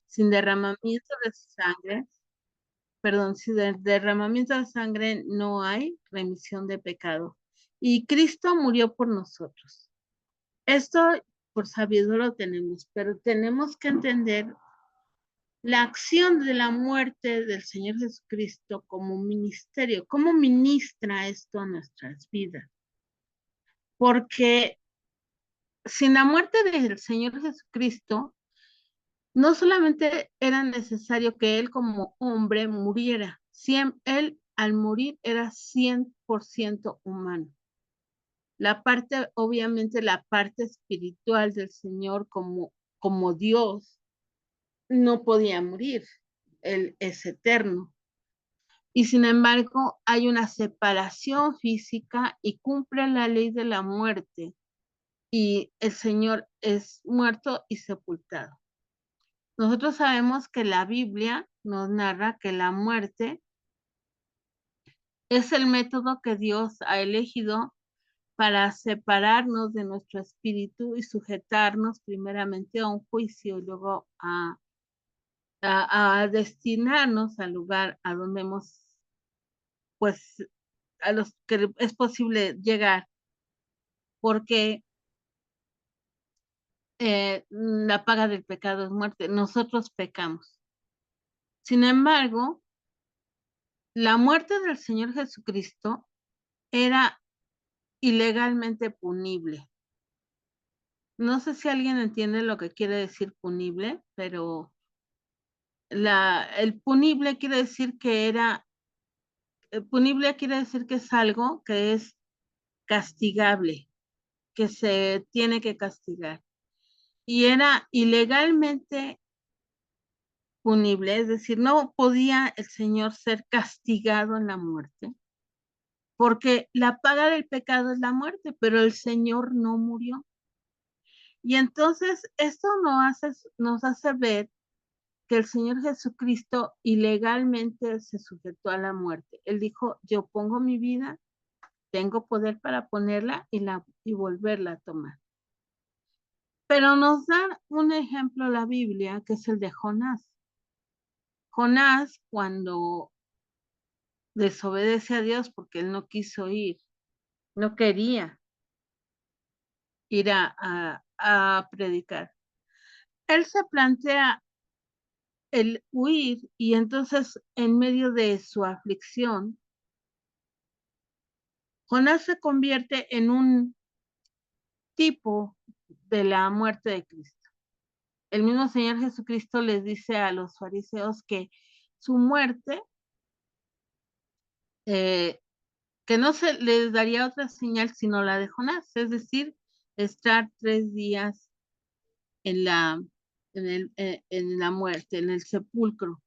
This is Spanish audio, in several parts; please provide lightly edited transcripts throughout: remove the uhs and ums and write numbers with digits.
sin derramamiento de sangre, perdón, sin derramamiento de sangre no hay remisión de pecado. Y Cristo murió por nosotros. Esto por sabido lo tenemos, pero tenemos que entender la acción de la muerte del Señor Jesucristo como ministerio, cómo ministra esto a nuestras vidas. Porque sin la muerte del Señor Jesucristo, no solamente era necesario que Él como hombre muriera, Él al morir era 100% humano. La parte, obviamente, la parte espiritual del Señor como Dios no podía morir, Él es eterno. Y sin embargo, hay una separación física y cumple la ley de la muerte. Y el Señor es muerto y sepultado. Nosotros sabemos que la Biblia nos narra que la muerte es el método que Dios ha elegido para separarnos de nuestro espíritu y sujetarnos primeramente a un juicio y luego a destinarnos al lugar a donde pues, a los que es posible llegar, porque la paga del pecado es muerte. Nosotros pecamos. Sin embargo, la muerte del Señor Jesucristo era ilegalmente punible. No sé si alguien entiende lo que quiere decir punible, pero el punible quiere decir punible quiere decir que es algo que es castigable, que se tiene que castigar. Y era ilegalmente punible, es decir, no podía el Señor ser castigado en la muerte, porque la paga del pecado es la muerte, pero el Señor no murió. Y entonces esto nos hace ver que el Señor Jesucristo ilegalmente se sujetó a la muerte. Él dijo, yo pongo mi vida, tengo poder para ponerla y volverla a tomar. Pero nos da un ejemplo la Biblia, que es el de Jonás. Jonás, cuando desobedece a Dios porque él no quiso ir, no quería ir a predicar. Él se plantea el huir y entonces en medio de su aflicción, Jonás se convierte en un tipo de la muerte de Cristo. El mismo Señor Jesucristo les dice a los fariseos que su muerte, eh, que no se les daría otra señal sino la de Jonás, es decir, estar 3 días en en la muerte, en el sepulcro.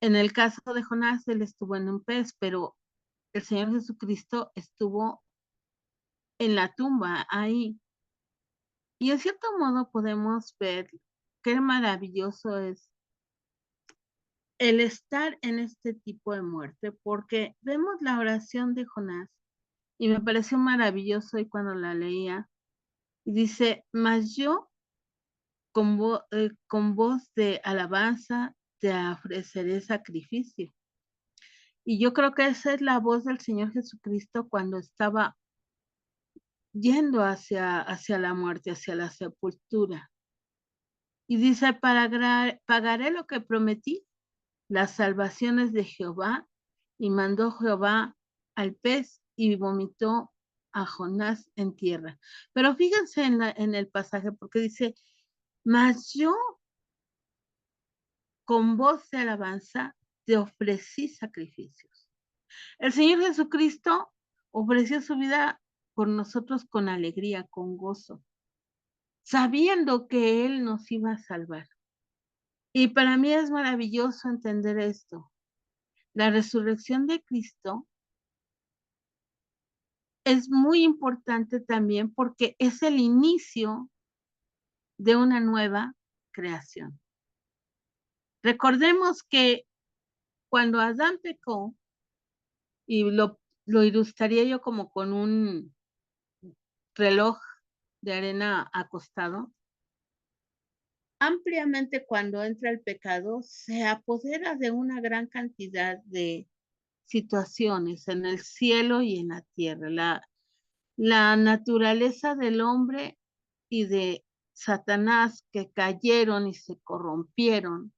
En el caso de Jonás, él estuvo en un pez, pero el Señor Jesucristo estuvo en la tumba ahí. Y en cierto modo podemos ver qué maravilloso es el estar en este tipo de muerte, porque vemos la oración de Jonás y me pareció maravilloso y cuando la leía, dice, mas yo con voz de alabanza te ofreceré sacrificio. Y yo creo que esa es la voz del Señor Jesucristo cuando estaba yendo hacia la muerte, hacia la sepultura. Y dice, pagaré lo que prometí, las salvaciones de Jehová, y mandó Jehová al pez y vomitó a Jonás en tierra. Pero fíjense en el pasaje, porque dice, mas yo con voz de alabanza te ofrecí sacrificios. El Señor Jesucristo ofreció su vida por nosotros con alegría, con gozo, sabiendo que Él nos iba a salvar. Y para mí es maravilloso entender esto. La resurrección de Cristo es muy importante también porque es el inicio de una nueva creación. Recordemos que cuando Adán pecó, y lo ilustraría yo como con un reloj de arena acostado, ampliamente cuando entra el pecado, se apodera de una gran cantidad de situaciones en el cielo y en la tierra. La naturaleza del hombre y de Satanás que cayeron y se corrompieron.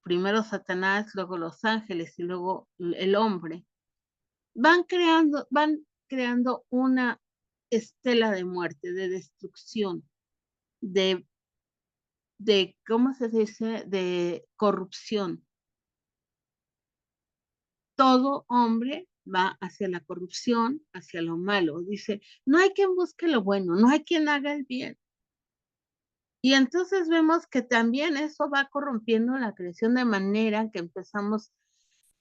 Primero Satanás, luego los ángeles y luego el hombre. Van creando una estela de muerte, de destrucción, de, ¿cómo se dice? De corrupción. Todo hombre va hacia la corrupción, hacia lo malo. Dice, no hay quien busque lo bueno, no hay quien haga el bien. Y entonces vemos que también eso va corrompiendo la creación de manera que empezamos,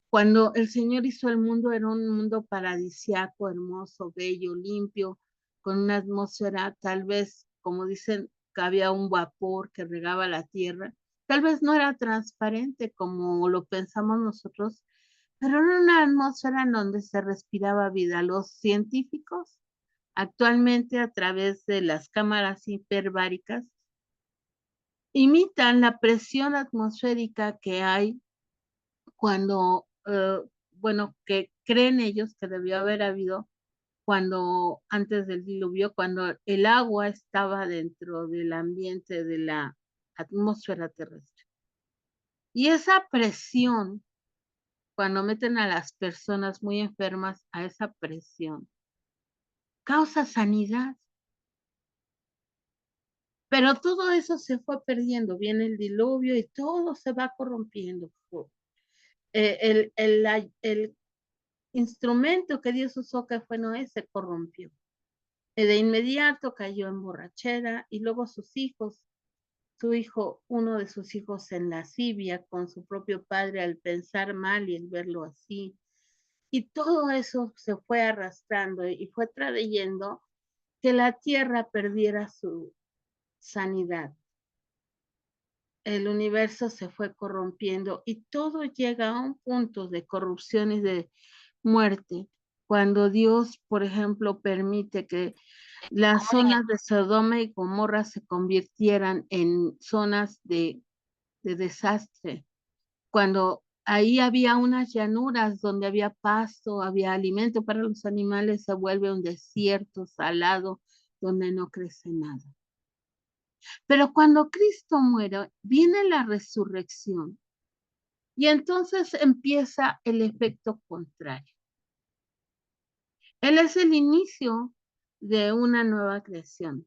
cuando el Señor hizo el mundo, era un mundo paradisiaco, hermoso, bello, limpio, con una atmósfera, tal vez, como dicen, que había un vapor que regaba la tierra. Tal vez no era transparente como lo pensamos nosotros, pero era una atmósfera en donde se respiraba vida. Los científicos actualmente, a través de las cámaras hiperbáricas, imitan la presión atmosférica que hay cuando, bueno, que creen ellos que debió haber habido cuando antes del diluvio, cuando el agua estaba dentro del ambiente de la atmósfera terrestre. Y esa presión, cuando meten a las personas muy enfermas a esa presión, causa sanidad. Pero todo eso se fue perdiendo, viene el diluvio y todo se va corrompiendo. El instrumento que Dios usó, que fue Noé, se corrompió. De inmediato cayó en borrachera y luego sus hijos, uno de sus hijos en lascivia con su propio padre al pensar mal y el verlo así. Y todo eso se fue arrastrando y fue trayendo que la tierra perdiera su sanidad. El universo se fue corrompiendo y todo llega a un punto de corrupción y de muerte. Cuando Dios, por ejemplo, permite que las zonas de Sodoma y Gomorra se convirtieran en zonas de desastre. Cuando ahí había unas llanuras donde había pasto, había alimento para los animales, se vuelve un desierto salado donde no crece nada. Pero cuando Cristo muere, viene la resurrección y entonces empieza el efecto contrario. Él es el inicio de una nueva creación.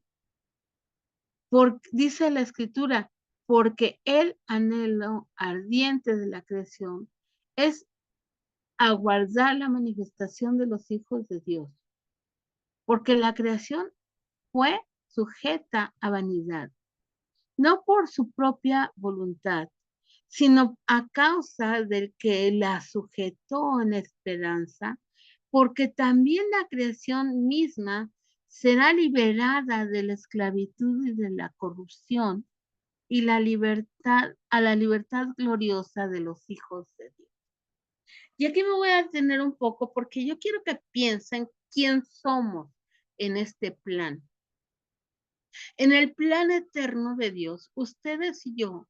Dice la escritura, porque el anhelo ardiente de la creación es aguardar la manifestación de los hijos de Dios. Porque la creación fue sujeta a vanidad, no por su propia voluntad, sino a causa del que la sujetó en esperanza, porque también la creación misma será liberada de la esclavitud y de la corrupción y la libertad, a la libertad gloriosa de los hijos de Dios. Y aquí me voy a detener un poco porque yo quiero que piensen quién somos en este plan. En el plan eterno de Dios, ustedes y yo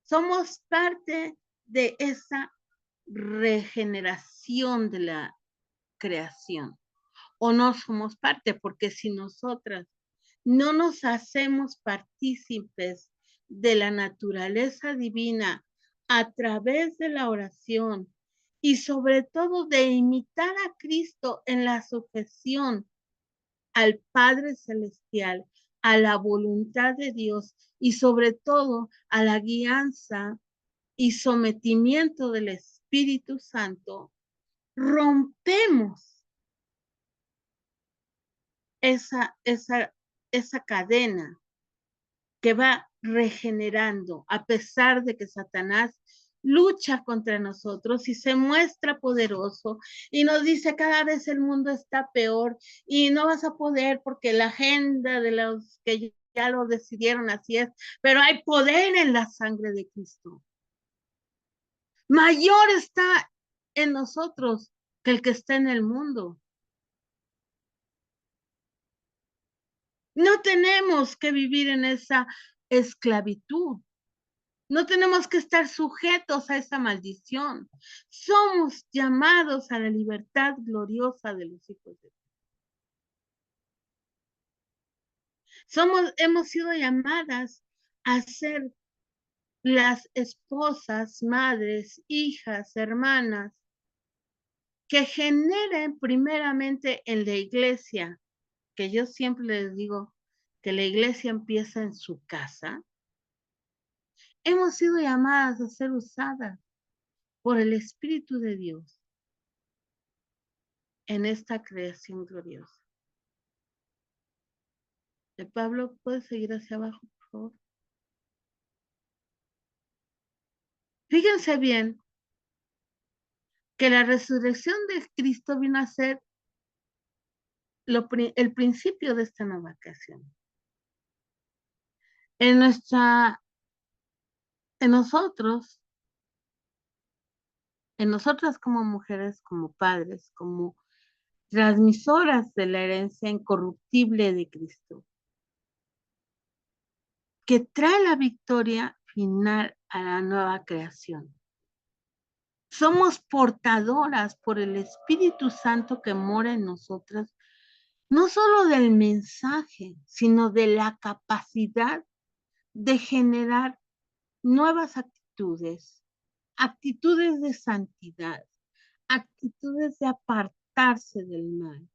somos parte de esa regeneración de la creación. O no somos parte, porque si nosotras no nos hacemos partícipes de la naturaleza divina a través de la oración y sobre todo de imitar a Cristo en la sujeción al Padre Celestial, a la voluntad de Dios y sobre todo a la guianza y sometimiento del Espíritu Santo, rompemos esa cadena que va regenerando, a pesar de que Satanás lucha contra nosotros y se muestra poderoso y nos dice cada vez el mundo está peor y no vas a poder porque la agenda de los que ya lo decidieron así es, pero hay poder en la sangre de Cristo. Mayor está en nosotros que el que está en el mundo. No tenemos que vivir en esa esclavitud. No tenemos que estar sujetos a esa maldición. Somos llamados a la libertad gloriosa de los hijos de Dios. Hemos sido llamadas a ser las esposas, madres, hijas, hermanas, que generen primeramente en la iglesia, que yo siempre les digo que la iglesia empieza en su casa. Hemos sido llamadas a ser usadas por el Espíritu de Dios en esta creación gloriosa. Pablo, ¿puedes seguir hacia abajo, por favor? Fíjense bien que la resurrección de Cristo vino a ser el principio de esta nueva creación. En nosotros, en nosotras como mujeres, como padres, como transmisoras de la herencia incorruptible de Cristo, que trae la victoria final a la nueva creación. Somos portadoras por el Espíritu Santo que mora en nosotras, no solo del mensaje, sino de la capacidad de generar nuevas actitudes, actitudes de santidad, actitudes de apartarse del mal,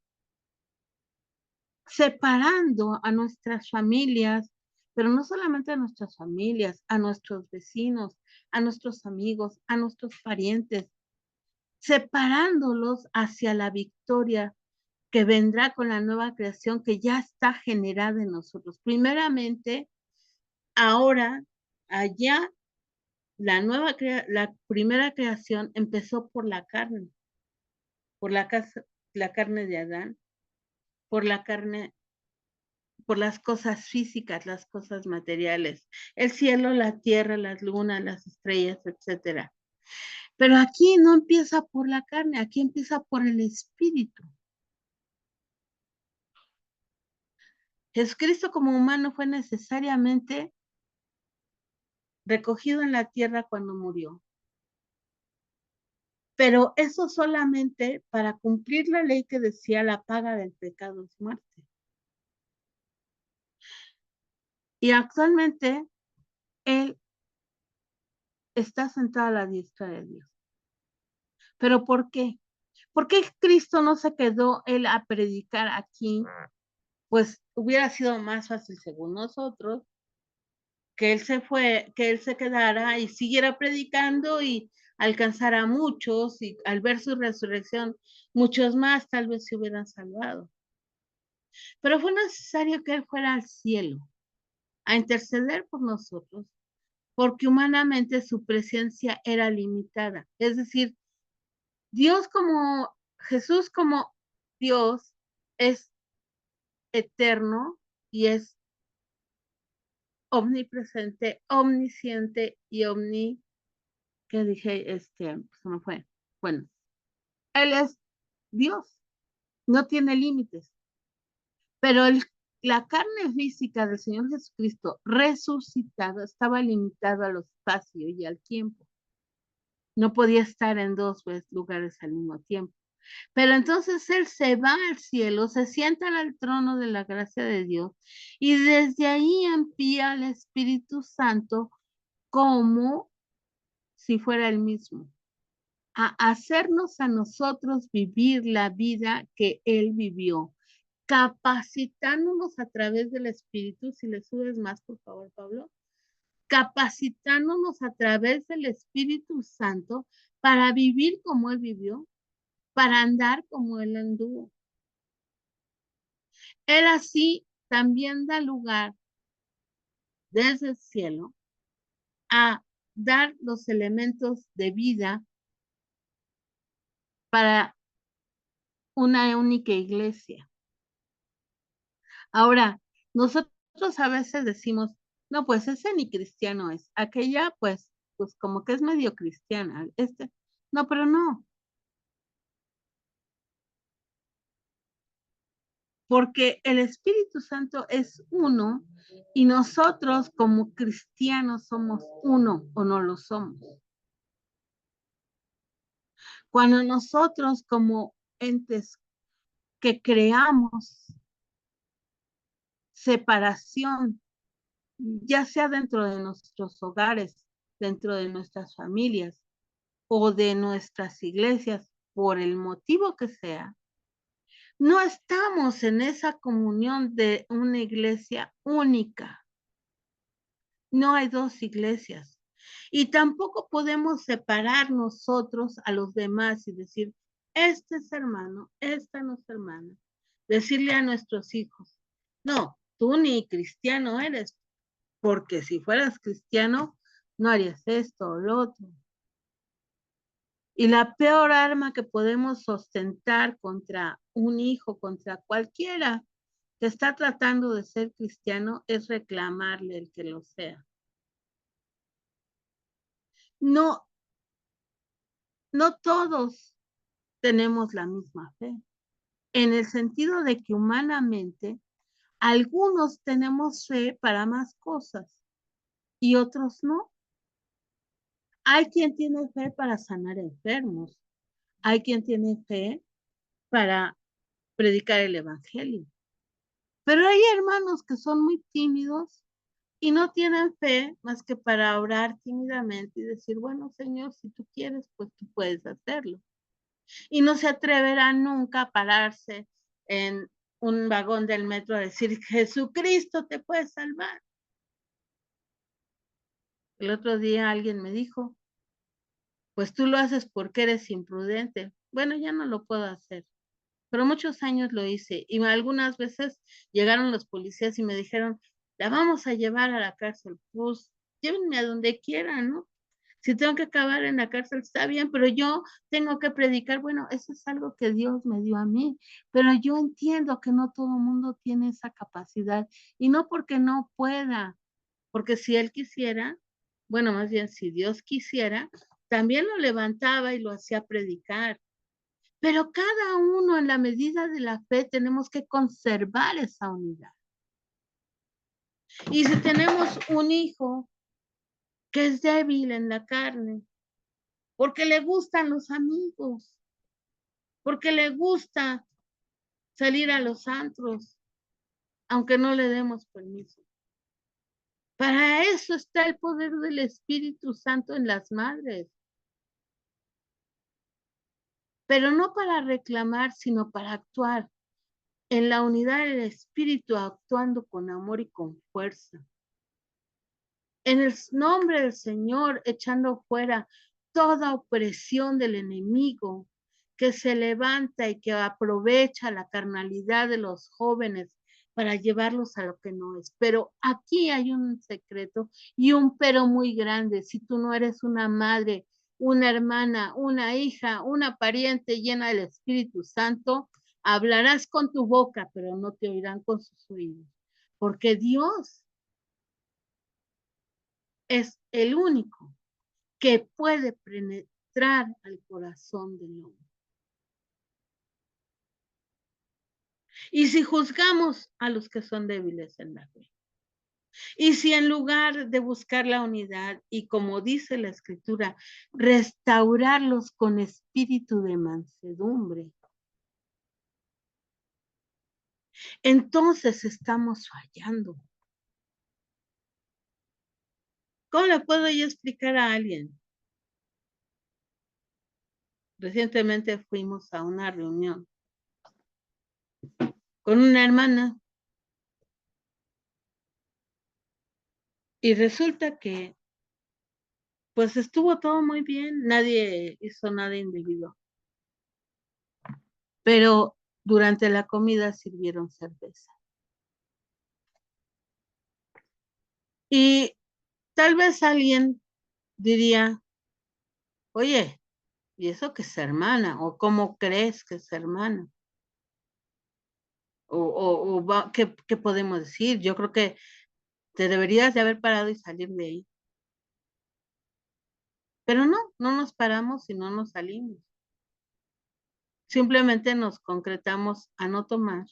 separando a nuestras familias, pero no solamente a nuestras familias, a nuestros vecinos, a nuestros amigos, a nuestros parientes, separándolos hacia la victoria que vendrá con la nueva creación que ya está generada en nosotros. Primeramente, ahora, allá, la primera creación empezó por la carne, por la carne de Adán, por la carne, por las cosas físicas, las cosas materiales, el cielo, la tierra, las lunas, las estrellas, etcétera. Pero aquí no empieza por la carne, aquí empieza por el espíritu. Jesucristo como humano fue necesariamente recogido en la tierra cuando murió. Pero eso solamente para cumplir la ley que decía la paga del pecado es muerte. Y actualmente Él está sentado a la diestra de Dios. ¿Pero por qué? ¿Por qué Cristo no se quedó Él a predicar aquí? Pues hubiera sido más fácil según nosotros que Él se quedara y siguiera predicando y alcanzara a muchos, y al ver su resurrección, muchos más tal vez se hubieran salvado. Pero fue necesario que Él fuera al cielo a interceder por nosotros, porque humanamente su presencia era limitada. Es decir, Jesús como Dios es eterno y es omnipresente, omnisciente y ¿qué dije? Se me fue. Bueno, Él es Dios, no tiene límites, pero la carne física del Señor Jesucristo resucitado estaba limitada al espacio y al tiempo. No podía estar en dos lugares al mismo tiempo. Pero entonces Él se va al cielo, se sienta al trono de la gracia de Dios y desde ahí envía al Espíritu Santo como si fuera el mismo, a hacernos a nosotros vivir la vida que Él vivió, capacitándonos a través del Espíritu. Si le subes más, por favor, Pablo. Capacitándonos a través del Espíritu Santo para vivir como Él vivió, para andar como Él anduvo. Él así también da lugar desde el cielo a dar los elementos de vida para una única iglesia. Ahora, nosotros a veces decimos, no, pues ese ni cristiano es, aquella pues como que es medio cristiana, no, pero no, porque el Espíritu Santo es uno y nosotros como cristianos somos uno o no lo somos. Cuando nosotros como entes que creamos separación, ya sea dentro de nuestros hogares, dentro de nuestras familias o de nuestras iglesias, por el motivo que sea, no estamos en esa comunión de una iglesia única. No hay dos iglesias. Y tampoco podemos separar nosotros a los demás y decir, este es hermano, esta no es hermana. Decirle a nuestros hijos, no, tú ni cristiano eres, porque si fueras cristiano, no harías esto o lo otro. Y la peor arma que podemos ostentar contra un hijo, contra cualquiera que está tratando de ser cristiano, es reclamarle el que lo sea. No, no todos tenemos la misma fe, en el sentido de que humanamente algunos tenemos fe para más cosas y otros no. Hay quien tiene fe para sanar enfermos, hay quien tiene fe para predicar el evangelio, pero hay hermanos que son muy tímidos y no tienen fe más que para orar tímidamente y decir, bueno, Señor, si tú quieres, pues tú puedes hacerlo. Y no se atreverán nunca a pararse en un vagón del metro a decir, Jesucristo te puede salvar. El otro día alguien me dijo, pues tú lo haces porque eres imprudente. Bueno, ya no lo puedo hacer, pero muchos años lo hice y algunas veces llegaron los policías y me dijeron, la vamos a llevar a la cárcel. Pues llévenme a donde quieran, ¿no? Si tengo que acabar en la cárcel, está bien, pero yo tengo que predicar. Bueno, eso es algo que Dios me dio a mí, pero yo entiendo que no todo el mundo tiene esa capacidad y no porque no pueda, porque si Él quisiera, bueno, más bien si Dios quisiera, también lo levantaba y lo hacía predicar. Pero cada uno en la medida de la fe tenemos que conservar esa unidad. Y si tenemos un hijo que es débil en la carne, porque le gustan los amigos, porque le gusta salir a los antros, aunque no le demos permiso. Para eso está el poder del Espíritu Santo en las madres, pero no para reclamar, sino para actuar en la unidad del Espíritu, actuando con amor y con fuerza. En el nombre del Señor, echando fuera toda opresión del enemigo que se levanta y que aprovecha la carnalidad de los jóvenes para llevarlos a lo que no es. Pero aquí hay un secreto y un pero muy grande. Si tú no eres una madre, una hermana, una hija, una pariente llena del Espíritu Santo, hablarás con tu boca, pero no te oirán con sus oídos. Porque Dios es el único que puede penetrar al corazón del hombre. Y si juzgamos a los que son débiles en la fe, y si en lugar de buscar la unidad y como dice la escritura, restaurarlos con espíritu de mansedumbre, entonces estamos fallando. ¿Cómo le puedo yo explicar a alguien? Recientemente fuimos a una reunión con una hermana y resulta que pues estuvo todo muy bien, nadie hizo nada indebido, pero durante la comida sirvieron cerveza. Y tal vez alguien diría, oye, ¿y eso que es hermana? ¿O cómo crees que es hermana? ¿Qué podemos decir? Yo creo que te deberías de haber parado y salir de ahí. Pero no, no nos paramos y no nos salimos. Simplemente nos concretamos a no tomar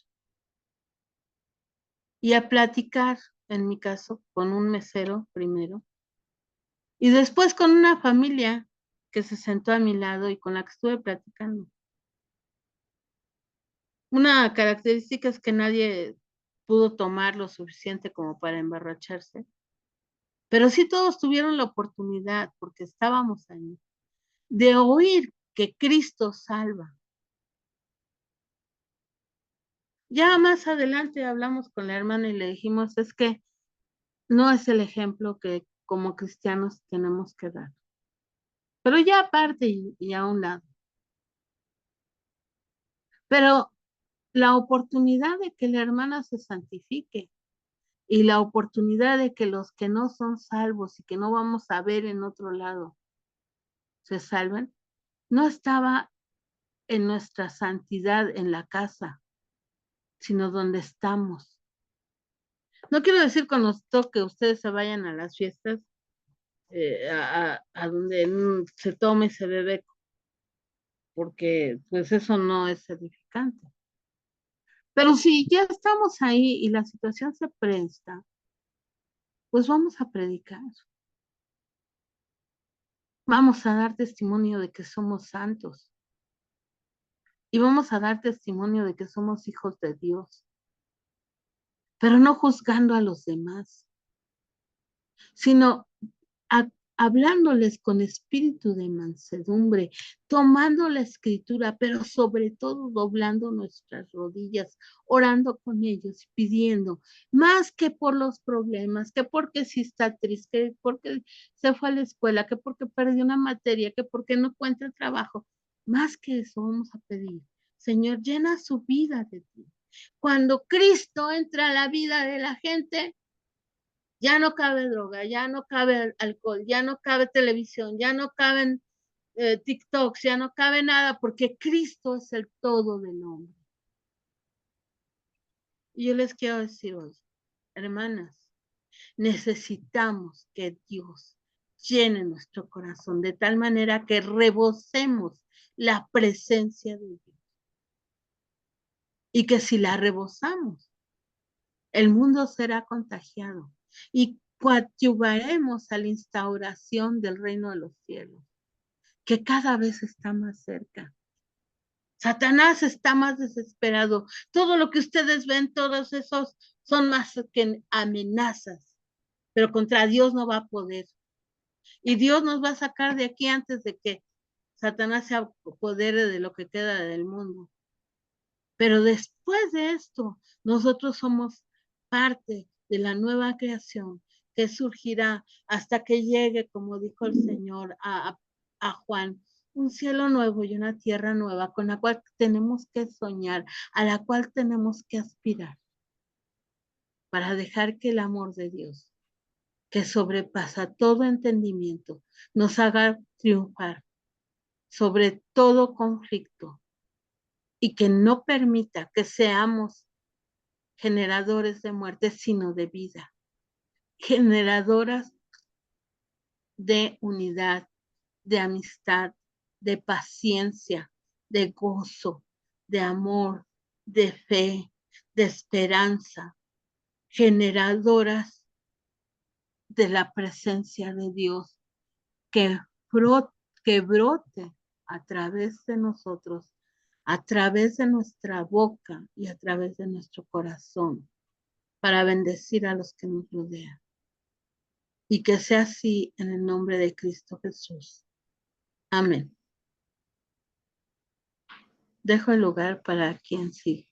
y a platicar, en mi caso, con un mesero primero, y después con una familia que se sentó a mi lado y con la que estuve platicando. Una característica es que nadie pudo tomar lo suficiente como para emborracharse, pero sí todos tuvieron la oportunidad, porque estábamos ahí, de oír que Cristo salva. Ya más adelante hablamos con la hermana y le dijimos, es que no es el ejemplo que como cristianos tenemos que dar. Pero ya aparte y a un lado. Pero la oportunidad de que la hermana se santifique y la oportunidad de que los que no son salvos y que no vamos a ver en otro lado se salven, no estaba en nuestra santidad en la casa, sino donde estamos. No quiero decir con esto que ustedes se vayan a las fiestas a donde se tome y se bebe, porque pues eso no es edificante. Pero si ya estamos ahí y la situación se presta, pues vamos a predicar. Vamos a dar testimonio de que somos santos y vamos a dar testimonio de que somos hijos de Dios, pero no juzgando a los demás, sino a- hablándoles con espíritu de mansedumbre, tomando la escritura, pero sobre todo doblando nuestras rodillas, orando con ellos, pidiendo, más que por los problemas, que porque si está triste, que porque se fue a la escuela, que porque perdió una materia, que porque no encuentra trabajo, más que eso vamos a pedir. Señor, llena su vida de ti. Cuando Cristo entra a la vida de la gente, ya no cabe droga, ya no cabe alcohol, ya no cabe televisión, ya no caben TikToks, ya no cabe nada, porque Cristo es el todo del hombre. Y yo les quiero decir hoy, hermanas, necesitamos que Dios llene nuestro corazón de tal manera que rebosemos la presencia de Dios. Y que si la rebosamos, el mundo será contagiado y coadyuvaremos a la instauración del reino de los cielos, que cada vez está más cerca. Satanás está más desesperado. Todo lo que ustedes ven, todos esos son más que amenazas, pero contra Dios no va a poder. Y Dios nos va a sacar de aquí antes de que Satanás se apodere de lo que queda del mundo. Pero después de esto, nosotros somos parte de la nueva creación que surgirá hasta que llegue, como dijo el Señor a Juan, un cielo nuevo y una tierra nueva con la cual tenemos que soñar, a la cual tenemos que aspirar, para dejar que el amor de Dios, que sobrepasa todo entendimiento, nos haga triunfar sobre todo conflicto y que no permita que seamos generadores de muerte, sino de vida, generadoras de unidad, de amistad, de paciencia, de gozo, de amor, de fe, de esperanza, generadoras de la presencia de Dios que, que brote a través de nosotros, a través de nuestra boca y a través de nuestro corazón, para bendecir a los que nos rodean. Y que sea así en el nombre de Cristo Jesús. Amén. Dejo el lugar para quien sigue.